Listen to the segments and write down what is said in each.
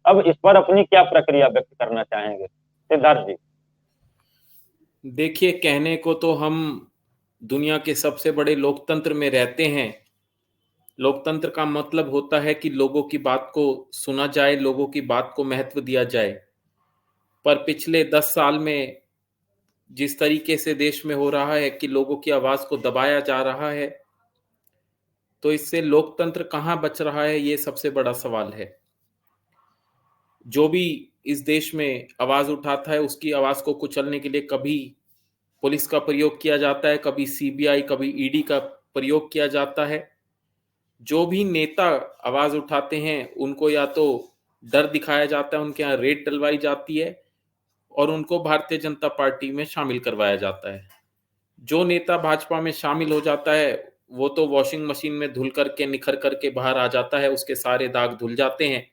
अब इस पर अपनी क्या प्रक्रिया व्यक्त करना चाहेंगे सिद्धार्थ जी? देखिए, कहने को तो हम दुनिया के सबसे बड़े लोकतंत्र में रहते हैं। लोकतंत्र का मतलब होता है कि लोगों की बात को सुना जाए, लोगों की बात को महत्व दिया जाए। पर पिछले 10 साल में जिस तरीके से देश में हो रहा है कि लोगों की आवाज को दबाया जा रहा है, तो इससे लोकतंत्र कहाँ बच रहा है, ये सबसे बड़ा सवाल है। जो भी इस देश में आवाज उठाता है, उसकी आवाज को कुचलने के लिए कभी पुलिस का प्रयोग किया जाता है, कभी सीबीआई, कभी ईडी का प्रयोग किया जाता है। जो भी नेता आवाज उठाते हैं, उनको या तो डर दिखाया जाता है, उनके यहाँ रेड डलवाई जाती है और उनको भारतीय जनता पार्टी में शामिल करवाया जाता है। जो नेता भाजपा में शामिल हो जाता है, वो तो वॉशिंग मशीन में धुल करके निखर करके बाहर आ जाता है, उसके सारे दाग धुल जाते हैं।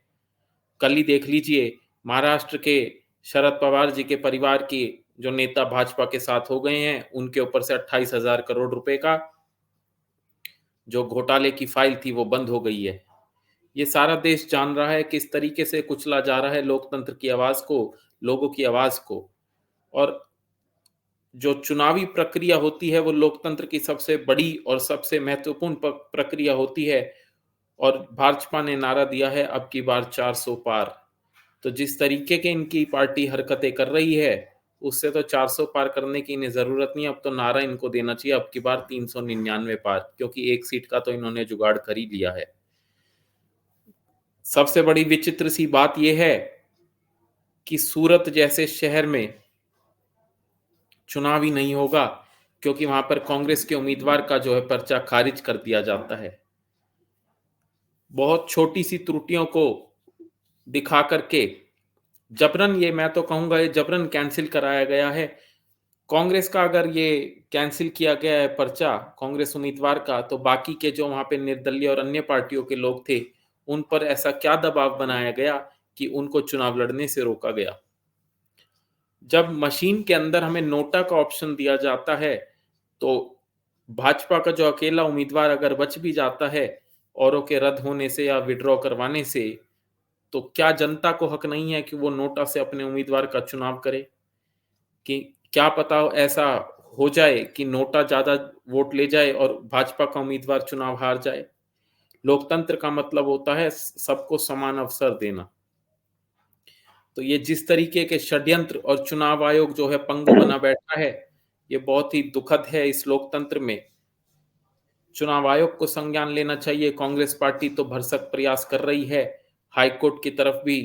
कल ही देख लीजिए, महाराष्ट्र के शरद पवार जी के परिवार की जो नेता भाजपा के साथ हो गए हैं, उनके ऊपर से 28,000 करोड़ रुपए का जो घोटाले की फाइल थी वो बंद हो गई है। ये सारा देश जान रहा है किस तरीके से कुचला जा रहा है लोकतंत्र की आवाज को, लोगों की आवाज को। और जो चुनावी प्रक्रिया होती है वो लोकतंत्र की सबसे बड़ी और सबसे महत्वपूर्ण प्रक्रिया होती है। और भाजपा ने नारा दिया है अब की बार 400 पार। तो जिस तरीके के इनकी पार्टी हरकतें कर रही है, उससे तो 400 पार करने की इन्हें जरूरत नहीं। अब तो नारा इनको देना चाहिए अब की बार 399 पार, क्योंकि एक सीट का तो इन्होंने जुगाड़ कर ही लिया है। सबसे बड़ी विचित्र सी बात यह है कि सूरत जैसे शहर में चुनाव ही नहीं होगा, क्योंकि वहां पर कांग्रेस के उम्मीदवार का जो है पर्चा खारिज कर दिया जाता है। बहुत छोटी सी त्रुटियों को दिखा करके जबरन, ये मैं तो कहूंगा ये जबरन कैंसिल कराया गया है। कांग्रेस का अगर ये कैंसिल किया गया है पर्चा कांग्रेस उम्मीदवार का, तो बाकी के जो वहां पे निर्दलीय और अन्य पार्टियों के लोग थे, उन पर ऐसा क्या दबाव बनाया गया कि उनको चुनाव लड़ने से रोका गया। जब मशीन के अंदर हमें नोटा का ऑप्शन दिया जाता है, तो भाजपा का जो अकेला उम्मीदवार अगर बच भी जाता है औरों के रद्द होने से या विड्रॉ करवाने से, तो क्या जनता को हक नहीं है कि वो नोटा से अपने उम्मीदवार का चुनाव करे? कि क्या पता ऐसा हो जाए कि नोटा ज्यादा वोट ले जाए और भाजपा का उम्मीदवार चुनाव हार जाए। लोकतंत्र का मतलब होता है सबको समान अवसर देना। तो ये जिस तरीके के षड्यंत्र और चुनाव आयोग जो है पंगु बना बैठा है, ये बहुत ही दुखद है इस लोकतंत्र में। चुनाव आयोग को संज्ञान लेना चाहिए। कांग्रेस पार्टी तो भरसक प्रयास कर रही है, हाईकोर्ट की तरफ भी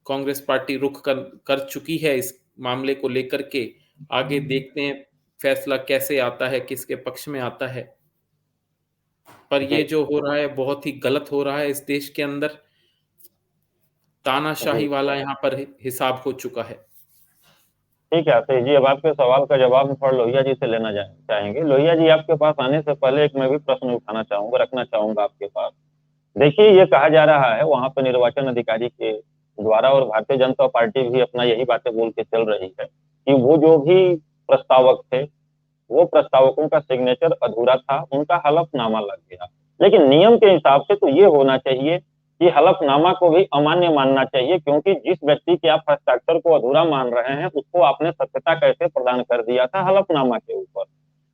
कांग्रेस पार्टी रुख कर चुकी है इस मामले को लेकर के। आगे देखते हैं फैसला कैसे आता है, किसके पक्ष में आता है। पर ये जी जो हो रहा है बहुत ही गलत हो रहा है इस देश के अंदर। तानाशाही जी, वाला यहाँ पर हिसाब हो चुका है। ठीक है आशीष जी, अब आपके सवाल का जवाब हम थोड़ा लोहिया जी से लेना चाहेंगे। लोहिया जी, आपके पास आने से पहले एक मैं भी प्रश्न उठाना चाहूंगा, रखना चाहूंगा आपके पास। देखिए, ये कहा जा रहा है वहां पर निर्वाचन अधिकारी के द्वारा, और भारतीय जनता पार्टी भी अपना यही बातें बोल के चल रही है कि वो जो भी प्रस्तावक थे, वो प्रस्तावकों का सिग्नेचर अधूरा था, उनका हलफनामा लग गया। लेकिन नियम के हिसाब से तो ये होना चाहिए कि हलफनामा को भी अमान्य मानना चाहिए, क्योंकि जिस व्यक्ति के आप हस्ताक्षर को अधूरा मान रहे हैं, उसको आपने सत्यता कैसे प्रदान कर दिया था हलफनामा के ऊपर।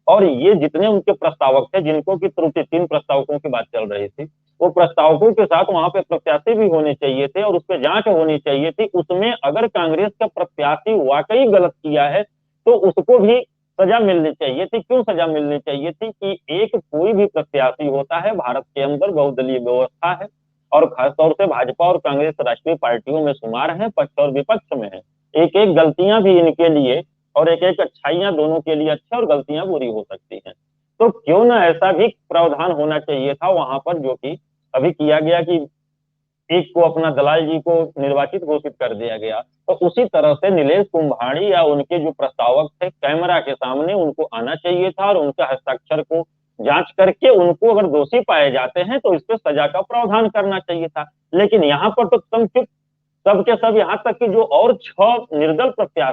और ये जितने उनके प्रस्तावक थे, जिनको की त्रुटि, 3 प्रस्तावकों की बात चल रही थी, वो प्रस्तावकों के साथ वहां पे प्रत्याशी भी होने चाहिए थे और उस पर जांच होनी चाहिए थी। उसमें अगर कांग्रेस का प्रत्याशी वाकई गलत किया है, तो उसको भी सजा मिलनी चाहिए थी। क्यों सजा मिलनी चाहिए थी? कि एक कोई भी प्रत्याशी होता है, भारत के अंदर बहुदलीय व्यवस्था है, और खासतौर से भाजपा और कांग्रेस राष्ट्रीय पार्टियों में शुमार है, पक्ष और विपक्ष में है। एक एक गलतियां भी इनके लिए और एक एक अच्छाइयां दोनों के लिए अच्छी और गलतियां बुरी हो सकती हैं। तो क्यों ना ऐसा भी प्रावधान होना चाहिए था वहां पर, जो कि अभी किया गया कि एक को अपना दलाल जी को निर्वाचित घोषित कर दिया गया। तो उसी तरह से नीलेश कुंभाड़ी या उनके जो प्रस्तावक थे, कैमरा के सामने उनको आना चाहिए था और उनका हस्ताक्षर को जांच करके उनको अगर दोषी पाए जाते हैं तो इस पे सजा का प्रावधान करना चाहिए था। लेकिन यहाँ पर तो तुम चुप, सब के सब, यहाँ तक कि जो और 6 निर्दल प्रत्याशी